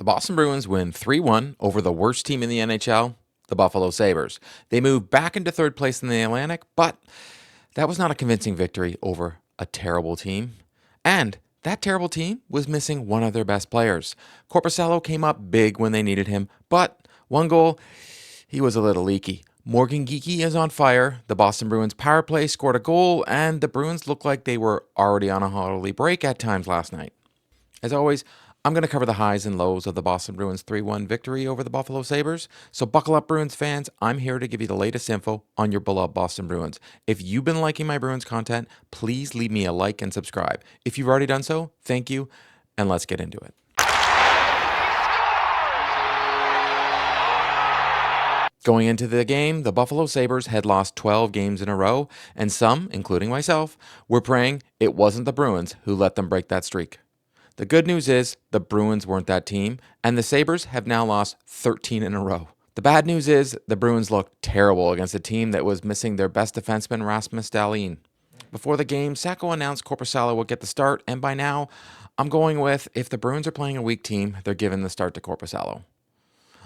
The Boston Bruins win 3-1 over the worst team in the NHL, the Buffalo Sabres. They move back into third place in the Atlantic, but that was not a convincing victory over a terrible team. And that terrible team was missing one of their best players. Korpisalo came up big when they needed him, but one goal, he was a little leaky. Morgan Geekie is on fire. The Boston Bruins power play scored a goal, and the Bruins looked like they were already on a holiday break at times last night. As always, I'm going to cover the highs and lows of the Boston Bruins 3-1 victory over the Buffalo Sabres. So buckle up, Bruins fans. I'm here to give you the latest info on your beloved Boston Bruins. If you've been liking my Bruins content, please leave me a like and subscribe. If you've already done so, thank you, and let's get into it. Going into the game, the Buffalo Sabres had lost 12 games in a row, and some, including myself, were praying it wasn't the Bruins who let them break that streak. The good news is the Bruins weren't that team, and the Sabres have now lost 13 in a row. The bad news is the Bruins looked terrible against a team that was missing their best defenseman, Rasmus Dahlin. Before the game, Sacco announced Korpisalo would get the start, and by now, I'm going with if the Bruins are playing a weak team, they're giving the start to Korpisalo.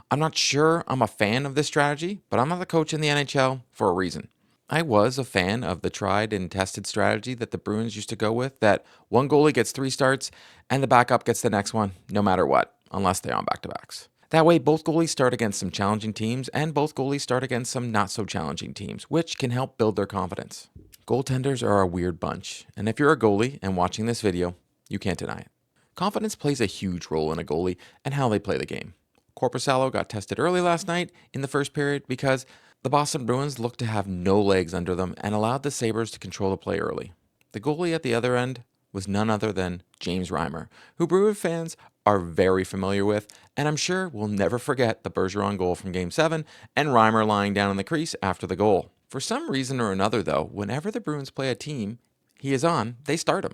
I'm not sure I'm a fan of this strategy, but I'm not the coach in the NHL for a reason. I was a fan of the tried and tested strategy that the Bruins used to go with, that one goalie gets 3 starts and the backup gets the next one, no matter what, unless they're on back-to-backs. That way, both goalies start against some challenging teams and both goalies start against some not-so-challenging teams, which can help build their confidence. Goaltenders are a weird bunch, and if you're a goalie and watching this video, you can't deny it. Confidence plays a huge role in a goalie and how they play the game. Korpisalo got tested early last night in the first period because the Boston Bruins looked to have no legs under them and allowed the Sabres to control the play early. The goalie at the other end was none other than James Reimer, who Bruin fans are very familiar with, and I'm sure will never forget the Bergeron goal from Game 7 and Reimer lying down in the crease after the goal. For some reason or another, though, whenever the Bruins play a team he is on, they start him.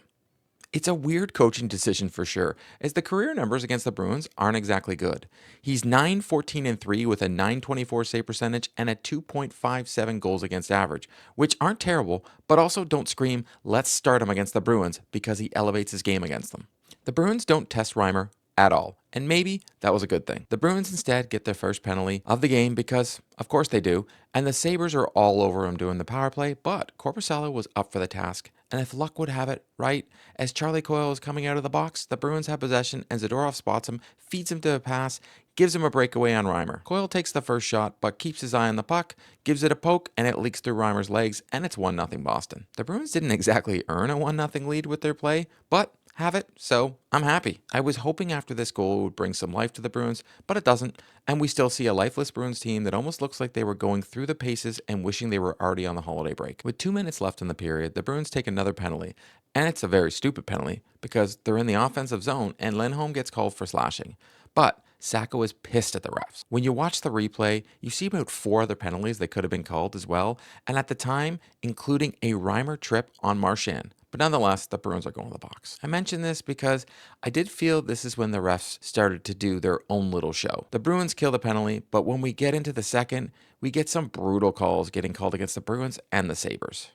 It's a weird coaching decision for sure, as the career numbers against the Bruins aren't exactly good. He's 9-14-3 with a .924 save percentage and a 2.57 goals against average, which aren't terrible, but also don't scream, let's start him against the Bruins because he elevates his game against them. The Bruins don't test Reimer at all, and maybe that was a good thing. The Bruins instead get their first penalty of the game because, of course they do, and the Sabres are all over him doing the power play, but Korpisalo was up for the task. And if luck would have it, right, as Charlie Coyle is coming out of the box, the Bruins have possession and Zadorov spots him, feeds him to a pass, gives him a breakaway on Reimer. Coyle takes the first shot, but keeps his eye on the puck, gives it a poke, and it leaks through Reimer's legs, and it's 1-0 Boston. The Bruins didn't exactly earn a 1-0 lead with their play, but have it, so I'm happy. I was hoping after this goal it would bring some life to the Bruins, but it doesn't, and we still see a lifeless Bruins team that almost looks like they were going through the paces and wishing they were already on the holiday break. With 2 minutes left in the period, the Bruins take another penalty, and it's a very stupid penalty because they're in the offensive zone and Lindholm gets called for slashing. But Sacco is pissed at the refs. When you watch the replay, you see about 4 other penalties that could have been called as well, and at the time, including a Reimer trip on Marchand. But nonetheless, the Bruins are going to the box. I mention this because I did feel this is when the refs started to do their own little show. The Bruins kill the penalty, but when we get into the second, we get some brutal calls getting called against the Bruins and the Sabres.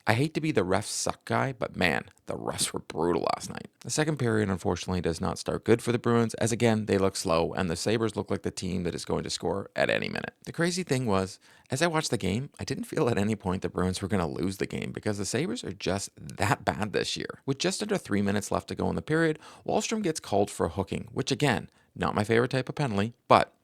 I hate to be the refs suck guy, but man, the refs were brutal last night. The second period, unfortunately, does not start good for the Bruins, as again, they look slow, and the Sabres look like the team that is going to score at any minute. The crazy thing was, as I watched the game, I didn't feel at any point the Bruins were going to lose the game because the Sabres are just that bad this year. With just under 3 minutes left to go in the period, Wahlstrom gets called for hooking, which again, not my favorite type of penalty, but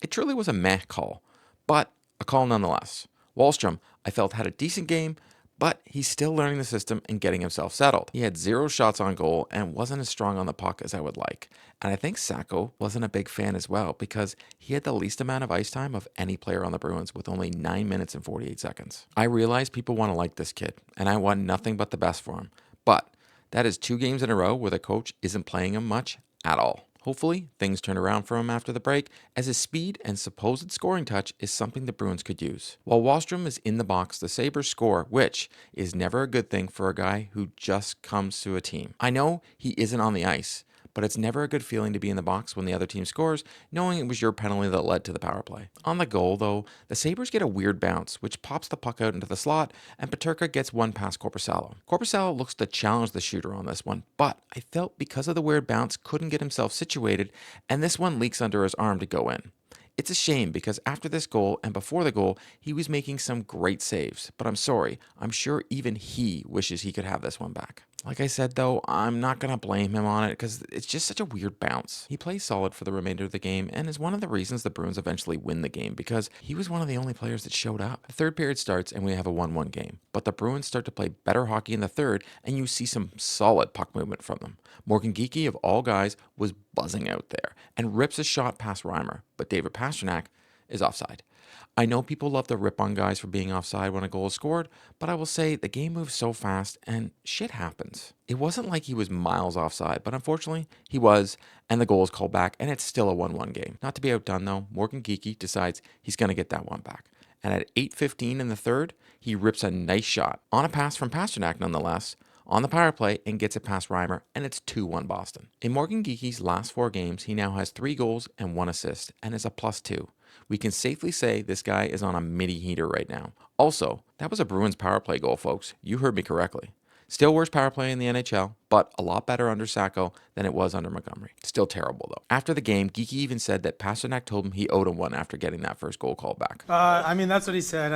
it truly was a meh call, but a call nonetheless. Wahlstrom, I felt, had a decent game, but he's still learning the system and getting himself settled. He had 0 shots on goal and wasn't as strong on the puck as I would like. And I think Sacco wasn't a big fan as well because he had the least amount of ice time of any player on the Bruins with only 9 minutes and 48 seconds. I realize people want to like this kid, and I want nothing but the best for him. But that is 2 games in a row where the coach isn't playing him much at all. Hopefully, things turn around for him after the break, as his speed and supposed scoring touch is something the Bruins could use. While Wahlstrom is in the box, the Sabres score, which is never a good thing for a guy who just comes to a team. I know he isn't on the ice, but it's never a good feeling to be in the box when the other team scores, knowing it was your penalty that led to the power play. On the goal, though, the Sabres get a weird bounce, which pops the puck out into the slot, and Peterka gets one past Korpisalo. Korpisalo looks to challenge the shooter on this one, but I felt because of the weird bounce, couldn't get himself situated, and this one leaks under his arm to go in. It's a shame because after this goal and before the goal, he was making some great saves, but I'm sorry, I'm sure even he wishes he could have this one back. Like I said though, I'm not going to blame him on it because it's just such a weird bounce. He plays solid for the remainder of the game and is one of the reasons the Bruins eventually win the game because he was one of the only players that showed up. The third period starts and we have a 1-1 game, but the Bruins start to play better hockey in the third and you see some solid puck movement from them. Morgan Geekie, of all guys, was buzzing out there and rips a shot past Reimer, but David Pastrnak is offside. I know people love to rip on guys for being offside when a goal is scored, but I will say the game moves so fast and shit happens. It wasn't like he was miles offside, but unfortunately he was, and the goal is called back, and it's still a 1-1 game. Not to be outdone though, Morgan Geekie decides he's going to get that one back. And at 8:15 in the third, he rips a nice shot on a pass from Pastrnak nonetheless, on the power play and gets it past Reimer, and it's 2-1 Boston. In Morgan Geekie's last 4 games, he now has 3 goals and 1 assist, and is a +2. We can safely say this guy is on a mini heater right now. Also, that was a Bruins power play goal, folks. You heard me correctly. Still worst power play in the NHL, but a lot better under Sacco than it was under Montgomery. Still terrible, though. After the game, Geekie even said that Pastrnak told him he owed him one after getting that first goal called back. That's what he said.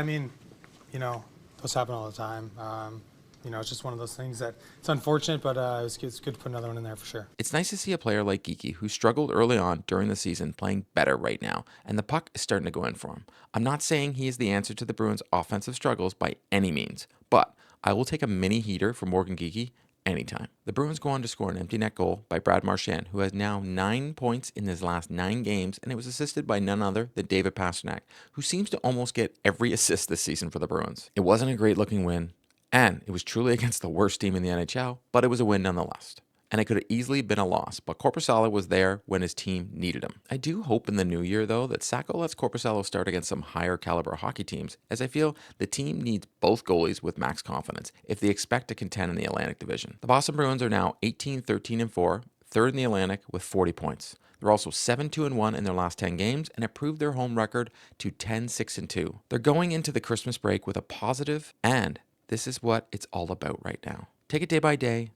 Those happen all the time. It's just one of those things that it's unfortunate, but it's good to put another one in there for sure. It's nice to see a player like Geekie, who struggled early on during the season, playing better right now, and the puck is starting to go in for him. I'm not saying he is the answer to the Bruins' offensive struggles by any means, but I will take a mini heater for Morgan Geekie anytime. The Bruins go on to score an empty net goal by Brad Marchand, who has now 9 points in his last 9 games, and it was assisted by none other than David Pastrnak, who seems to almost get every assist this season for the Bruins. It wasn't a great looking win, and it was truly against the worst team in the NHL, but it was a win nonetheless. And it could have easily been a loss, but Korpisalo was there when his team needed him. I do hope in the new year, though, that Sacco lets Korpisalo start against some higher caliber hockey teams, as I feel the team needs both goalies with max confidence if they expect to contend in the Atlantic Division. The Boston Bruins are now 18-13-4, third in the Atlantic with 40 points. They're also 7-2-1 in their last 10 games and improved their home record to 10-6-2. They're going into the Christmas break with a positive, and this is what it's all about right now. Take it day by day,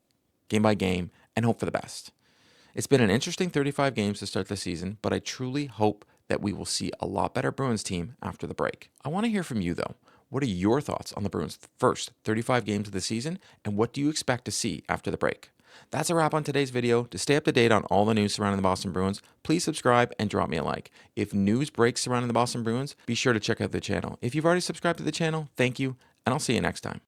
game by game, and hope for the best. It's been an interesting 35 games to start the season, but I truly hope that we will see a lot better Bruins team after the break. I want to hear from you, though. What are your thoughts on the Bruins' first 35 games of the season, and what do you expect to see after the break? That's a wrap on today's video. To stay up to date on all the news surrounding the Boston Bruins, please subscribe and drop me a like. If news breaks surrounding the Boston Bruins, be sure to check out the channel. If you've already subscribed to the channel, thank you, and I'll see you next time.